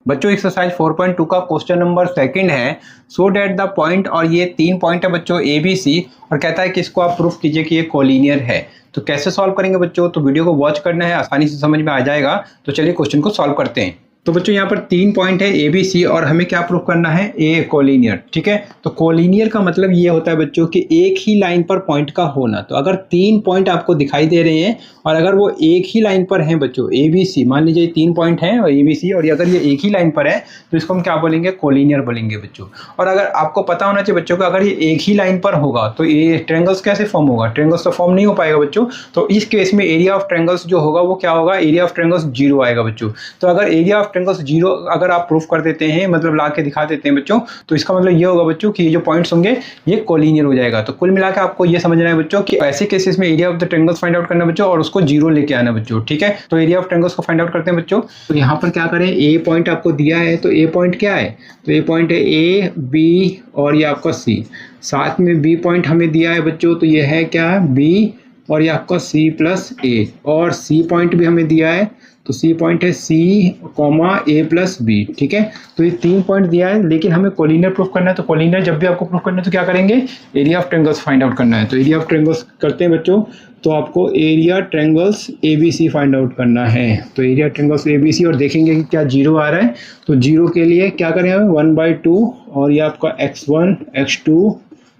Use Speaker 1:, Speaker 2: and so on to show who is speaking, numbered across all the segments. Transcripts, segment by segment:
Speaker 1: बच्चों एक्सरसाइज 4.2 का question number second है। सो डेट द पॉइंट, और ये 3 पॉइंट है बच्चों ए बी सी, और कहता है कि इसको आप प्रूफ कीजिए कि ये कोलिनियर है। तो कैसे सॉल्व करेंगे बच्चों, तो वीडियो को वॉच करना है, आसानी से समझ में आ जाएगा। तो चलिए क्वेश्चन को सॉल्व करते हैं। तो बच्चों यहाँ पर 3 पॉइंट है ए बी सी, और हमें क्या प्रूफ करना है, ए कोलिनियर। ठीक है, तो कोलिनियर का मतलब ये होता है बच्चों कि एक ही लाइन पर पॉइंट का होना। तो अगर 3 पॉइंट आपको दिखाई दे रहे हैं और अगर वो एक ही लाइन पर हैं बच्चों, ए बी सी, मान लीजिए 3 पॉइंट हैं और ए बी सी, और अगर ये एक ही लाइन पर है तो इसको हम क्या बोलेंगे, कोलिनियर बोलेंगे बच्चों। और अगर आपको पता होना चाहिए बच्चों को, अगर ये एक ही लाइन पर होगा तो ये ट्रायंगल्स कैसे फॉर्म होगा, ट्रायंगल्स तो फॉर्म नहीं हो पाएगा बच्चों। तो इस केस में एरिया ऑफ ट्रायंगल्स जो होगा वो क्या होगा, एरिया ऑफ ट्रायंगल्स 0 आएगा बच्चों। तो अगर एरिया ऑफ ट्रायंगल्स 0 अगर आप प्रूफ कर देते हैं, मतलब ला के दिखा देते हैं बच्चों, तो इसका मतलब ये होगा बच्चों कि ये जो पॉइंट्स होंगे ये कोलिनियर हो जाएगा। तो कुल मिलाकर आपको ये समझना है बच्चों कि ऐसे केसेस में area of the triangles find out करना बच्चों, और उसको 0 लेके आना बच्चों। ठीक है, तो एरिया ऑफ ट्रायंगल्स को फाइंड आउट करते हैं बच्चों। तो यहाँ पर क्या करें, ए पॉइंट आपको दिया है, तो ए पॉइंट क्या है, तो ए पॉइंट है ए बी और ये आपका सी। साथ में बी पॉइंट हमें दिया है बच्चों, तो ये है क्या, बी और ये आपका सी प्लस ए, और सी पॉइंट भी हमें दिया है, तो सी पॉइंट है सी कॉमा ए प्लस बी। ठीक है, तो ये 3 पॉइंट दिया है, लेकिन हमें कोलिनियर प्रूफ करना है। तो कोलिनियर जब भी आपको प्रूफ करना है तो क्या करेंगे, area of triangles find out करना है। तो एरिया ऑफ ट्रायंगल्स करते हैं बच्चों, तो आपको area triangles A B C find out करना है। तो area triangles A B C, और देखेंगे कि क्या 0 आ रहा है। तो 0 के लिए क्या करें हमें, 1/2 और ये आपका x1 x2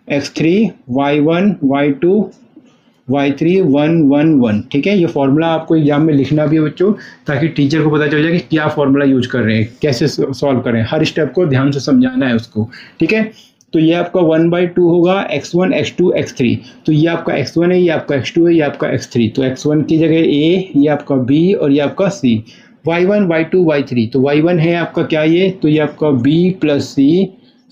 Speaker 1: x3 y1 y2 y3 1 1 1। ठीक है, ये फॉर्मूला आपको एग्जाम में लिखना भी है बच्चों, ताकि टीचर को पता चल जाए कि क्या फॉर्मूला यूज कर रहे हैं, कैसे सॉल्व करें, हर स्टेप को ध्यान से समझाना है उसको। ठीक है, तो ये आपका 1/2 होगा x1 x2 x3। तो ये आपका x1 है, ये आपका x2 है, ये आपका x3। तो x1 की जगह a, ये आपका b और ये आपका c। y1 y2 y3, तो y1 है आपका क्या ये, तो ये आपका b plus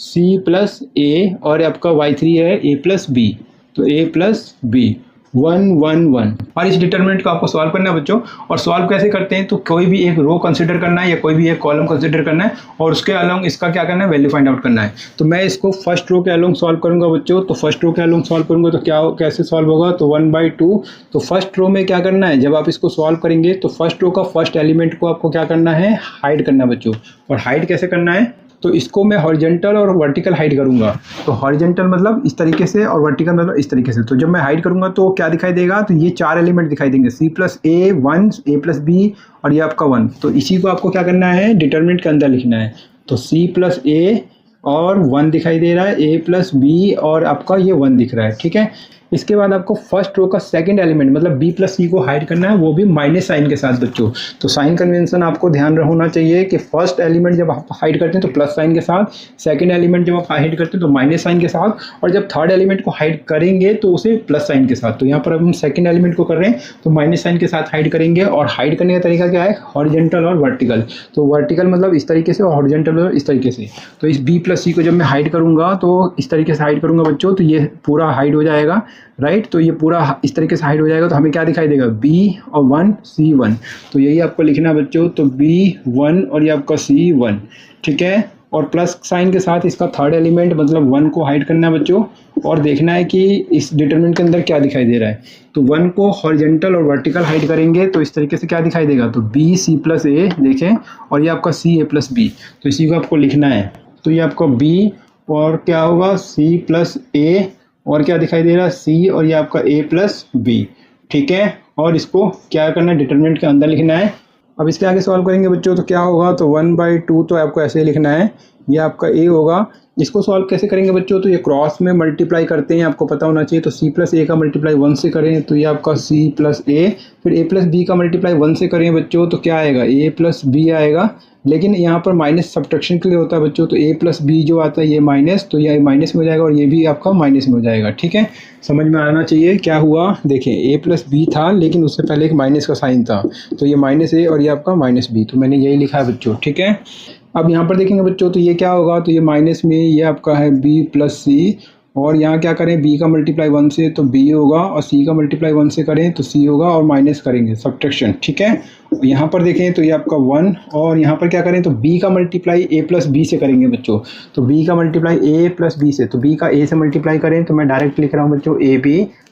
Speaker 1: c plus a, और आपका y3 है a प्लस b, तो a प्लस b 1 1 1। और इस डिटरमिनेंट को आपको सॉल्व करना है बच्चों। और सॉल्व कैसे करते हैं, तो कोई भी एक रो कंसीडर करना है या कोई भी एक कॉलम कंसीडर करना है, और उसके अलोंग इसका क्या करना है, वैल्यू फाइंड आउट करना है। तो मैं इसको फर्स्ट रो के अलोंग सॉल्व करूंगा बच्चों। तो फर्स्ट रो के अलोंग सॉल्व करूंगा तो क्या कैसे सॉल्व होगा, तो 1/2। तो फर्स्ट रो में क्या करना है, जब आप इसको सॉल्व करेंगे तो फर्स्ट रो का फर्स्ट एलिमेंट को आपको क्या करना है, हाइड करना बच्चों। और हाइड कैसे करना है, तो इसको मैं हॉरिजॉन्टल और वर्टिकल हाइड करूंगा। तो हॉरिजॉन्टल मतलब इस तरीके से, और वर्टिकल मतलब इस तरीके से। तो जब मैं हाइड करूंगा तो क्या दिखाई देगा, तो ये 4 एलिमेंट दिखाई देंगे, c plus A 1, a plus B और ये आपका 1। तो इसी को आपको क्या करना है, डिटरमिनेंट के अंदर लिखना है। तो c प्लस ए और 1 दिखाई दे रहा है, a प्लस बी और आपका ये 1 दिख रहा है। ठीक है, इसके बाद आपको फर्स्ट रो का सेकंड एलिमेंट मतलब b प्लस सी को हाइड करना है, वो भी माइनस साइन के साथ बच्चों। तो साइन कन्वेंशन आपको ध्यान होना चाहिए कि फर्स्ट एलिमेंट जब आप हाइड करते हैं तो प्लस साइन के साथ, सेकंड एलिमेंट जब आप हाइड करते हैं तो माइनस साइन के साथ, और जब थर्ड एलिमेंट को हाइड करेंगे तो उसे प्लस साइन के साथ। तो यहाँ पर अब हम सेकंड एलिमेंट को कर रहे हैं तो माइनस साइन के साथ हाइड करेंगे। और हाइड करने का तरीका क्या है, हॉरिजॉन्टल और वर्टिकल। तो वर्टिकल मतलब इस तरीके से और हॉरिजॉन्टल मतलब इस तरीके से। तो इस b प्लस सी को जब मैं हाइड करूंगा तो इस तरीके से हाइड करूंगा बच्चों, तो ये पूरा हाइड हो जाएगा, राइट। तो ये पूरा इस तरीके से हाइड हो जाएगा, तो हमें क्या दिखाई देगा, b और 1 c 1। तो यही आपको लिखना है बच्चों, तो b 1 और ये आपका c 1। ठीक है, और प्लस साइन के साथ इसका थर्ड एलिमेंट मतलब 1 को हाइड करना है बच्चों, और देखना है कि इस डिटरमिनेंट के अंदर क्या दिखाई दे रहा है। तो 1 को हॉरिजॉन्टल और वर्टिकल हाइड करेंगे तो इस तरीके से क्या दिखाई देगा, तो b c प्लस ए देखें, और ये आपका c a प्लस b। तो इसी को आपको लिखना है। तो ये आपका b और क्या होगा, c प्लस a, और क्या दिखाई दे रहा है, c और ये आपका a प्लस बी। ठीक है, और इसको क्या करना है, डिटरमिनेंट के अंदर लिखना है। अब इसके आगे सॉल्व करेंगे बच्चों तो क्या होगा, तो 1/2 तो आपको ऐसे लिखना है, ये आपका a होगा। इसको सॉल्व कैसे करेंगे बच्चों, तो ये क्रॉस में मल्टीप्लाई करते हैं, आपको पता होना चाहिए। तो c प्लस ए का मल्टीप्लाई 1 से करें तो ये आपका c प्लस ए, फिर a प्लस बी का मल्टीप्लाई 1 से करें बच्चों तो क्या आएगा, a प्लस बी आएगा। लेकिन यहाँ पर माइनस सब्ट्रैक्शन के लिए होता है बच्चों, तो a प्लस बी जो आता है ये माइनस, तो ये माइनस में हो जाएगा और ये भी आपका माइनस में हो जाएगा। ठीक है, समझ में आना चाहिए क्या हुआ। देखें a प्लस बी था, लेकिन उससे पहले एक माइनस का साइन था, तो ये माइनस a और ये आपका माइनस b। तो मैंने यही लिखा है बच्चों। ठीक है, अब यहाँ पर देखेंगे बच्चों तो ये क्या होगा, तो ये माइनस में ये आपका है b प्लस सी, और यहाँ क्या करें, b का मल्टीप्लाई 1 से तो b होगा, और c का मल्टीप्लाई 1 से करें तो c होगा, और माइनस करेंगे सब्ट्रैक्शन। ठीक है, यहाँ पर देखें तो ये आपका 1, और यहाँ पर क्या करें, तो b का मल्टीप्लाई a प्लस बी से करेंगे बच्चों। तो b का मल्टीप्लाई a प्लस बी से, तो b का a से मल्टीप्लाई करें तो मैं डायरेक्ट लिख रहा हूँ बच्चों ab,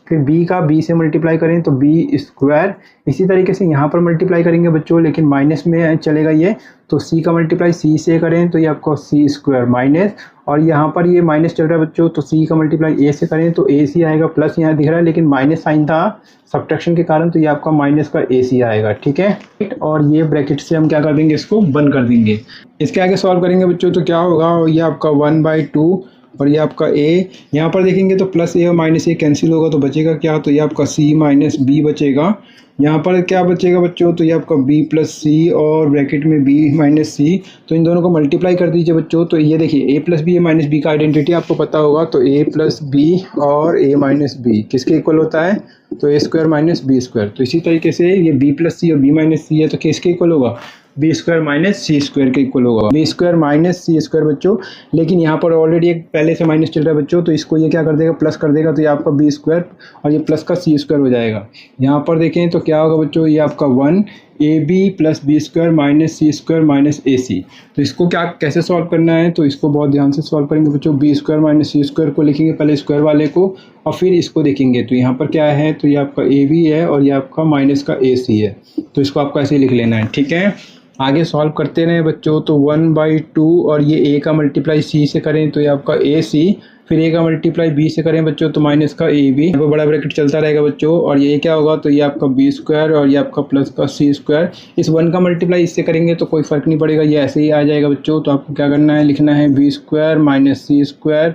Speaker 1: फिर b का b से मल्टीप्लाई करें तो b स्क्वायर। इसी तरीके से यहाँ पर मल्टीप्लाई करेंगे बच्चों, लेकिन माइनस में चलेगा ये, तो सी का मल्टीप्लाई सी से करें तो ये आपका सी स्क्वायर माइनस, और यहाँ पर ये माइनस चल रहा है बच्चों, तो सी का मल्टीप्लाई ए से करें तो ए सी आएगा, प्लस यहाँ दिख रहा है लेकिन माइनस साइन था सब्ट्रैक्शन के कारण, तो ये आपका माइनस का ए सी आएगा, ठीक है। और ये ब्रैकेट से हम क्या कर देंगे, इसको बंद कर देंगे। इसके आगे सॉल्व करेंगे बच्चों तो क्या होगा, ये आपका 1/2 और ये आपका a, यहाँ पर देखेंगे तो प्लस ए और माइनस ए कैंसिल होगा तो बचेगा क्या, तो ये आपका c माइनस बी बचेगा। यहाँ पर क्या बचेगा बच्चों, तो ये आपका b प्लस सी और ब्रैकेट में b माइनस सी, तो इन दोनों को मल्टीप्लाई कर दीजिए बच्चों। तो ये देखिए a plus B minus B का आइडेंटिटी आपको पता होगा, तो a प्लस बी और a माइनस बी किसके इक्वल होता है, तो a square minus B square. तो इसी तरीके से ये b प्लस सी और b माइनस सी है तो किसके इक्वल होगा, B square minus C square के इक्वल होगा, B square minus C square बच्चों। लेकिन यहाँ पर ऑलरेडी एक पहले से माइनस चल रहा है बच्चों, तो इसको ये क्या कर देगा, प्लस कर देगा, तो ये आपका बी स्क्वायर और ये प्लस का सी स्क्वायर हो जाएगा। यहाँ पर देखें तो क्या होगा बच्चों, ये आपका 1 A B plus B square minus C square minus A C. तो इसको क्या कैसे सॉल्व करना है, तो इसको बहुत ध्यान से सॉल्व करेंगे बच्चों। B square minus C square को लिखेंगे पहले स्क्वायर वाले को और फिर इसको देखेंगे, तो यहाँ पर क्या है, तो ये आपका ए बी है और ये आपका माइनस का ए सी है, तो इसको आपको ऐसे लिख लेना है, ठीक है। आगे सॉल्व करते रहे बच्चों, तो 1/2 और ये a का मल्टीप्लाई c से करें तो ये आपका ए सी, फिर a का मल्टीप्लाई b से करें बच्चों तो माइनस का ए बी, यहाँ पर बड़ा ब्रैकेट चलता रहेगा बच्चों, और ये क्या होगा, तो ये आपका b स्क्वायर और ये आपका प्लस का c स्क्वायर। इस 1 का मल्टीप्लाई इससे करेंगे तो कोई फ़र्क नहीं पड़ेगा, ये ऐसे ही आ जाएगा बच्चों। तो आपको क्या करना है, लिखना है b square minus C square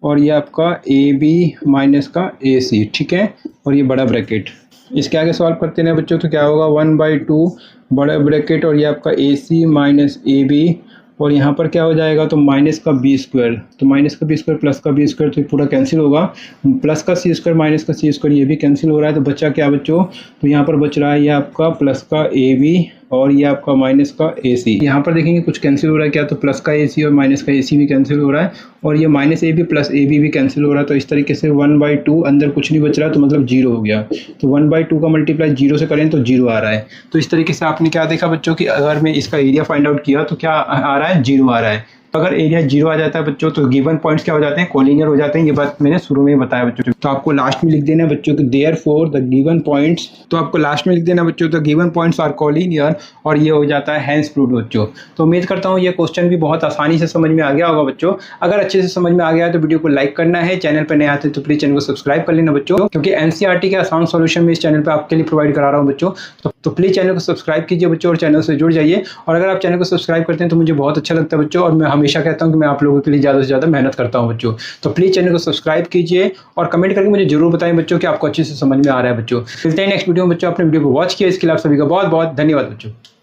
Speaker 1: और ये आपका ए बी माइनस का ए सी, ठीक है, और ये बड़ा ब्रैकेट। इसके आगे सॉल्व करते हैं बच्चों तो क्या होगा, 1/2 बड़ा ब्रैकेट और ये आपका ए सी माइनस ए बी, और यहाँ पर क्या हो जाएगा, तो माइनस का बी स्क्वायर, तो माइनस का बी स्क्वायर प्लस का बी स्क्वायर, तो पूरा कैंसिल होगा, प्लस का सी स्क्वायर माइनस का सी स्क्वायर ये भी कैंसिल हो रहा है, तो बचा क्या बच्चों, तो यहाँ पर बच रहा है ये आपका प्लस का ए बी और ये आपका माइनस का ए सी। यहाँ पर देखेंगे कुछ कैंसिल हो रहा है क्या, तो प्लस का ए सी और माइनस का ए सी भी कैंसिल हो रहा है, और ये minus A B plus A B भी कैंसिल हो रहा है। तो इस तरीके से 1/2 अंदर कुछ नहीं बच रहा, तो मतलब 0 हो गया। तो 1/2 का मल्टीप्लाई 0 से करें तो 0 आ रहा है। तो इस तरीके से आपने क्या देखा बच्चों कि अगर मैं इसका एरिया फाइंड आउट किया तो क्या आ रहा है, 0 आ रहा है। तो अगर एरिया 0 आ जाता है बच्चों तो गिवन पॉइंट्स क्या हो जाते हैं, कोलिनियर हो जाते हैं। ये बात मैंने शुरू में बताया बच्चों। तो आपको लास्ट में लिख देना है बच्चों कि देयरफॉर द गिवन पॉइंट्स, तो आपको लास्ट में लिख देना बच्चों the given points are collinear, और ये हो जाता है हेंस प्रूव्ड बच्चों। तो उम्मीद करता हूँ ये क्वेश्चन भी बहुत आसानी से समझ में आ गया होगा बच्चों। अगर अच्छे से समझ में आ गया तो वीडियो को लाइक करना है, चैनल पर नए आते तो प्लीज चैनल को सब्सक्राइब कर लेना बच्चों, क्योंकि एनसीईआरटी के आसान सॉल्यूशन में इस चैनल पर आपके लिए प्रोवाइड करा रहा हूँ बच्चों। तो प्लीज चैनल को सब्सक्राइब कीजिए बच्चों और चैनल से जुड़ जाइए। और अगर आप चैनल को सब्सक्राइब करते हैं तो मुझे बहुत अच्छा लगता है बच्चों, और मैं हमेशा कहता हूँ कि मैं आप लोगों के लिए ज़्यादा से ज़्यादा मेहनत करता हूँ बच्चों। तो प्लीज़ चैनल को सब्सक्राइब कीजिए और कमेंट करके मुझे जरूर बताएं बच्चों कि आपको अच्छे से समझ में आ रहा है बच्चों। मिलते हैं नेक्स्ट वीडियो में बच्चों। अपने वीडियो को वॉच किया, इसके लिए आप सभी का बहुत बहुत धन्यवाद बच्चों।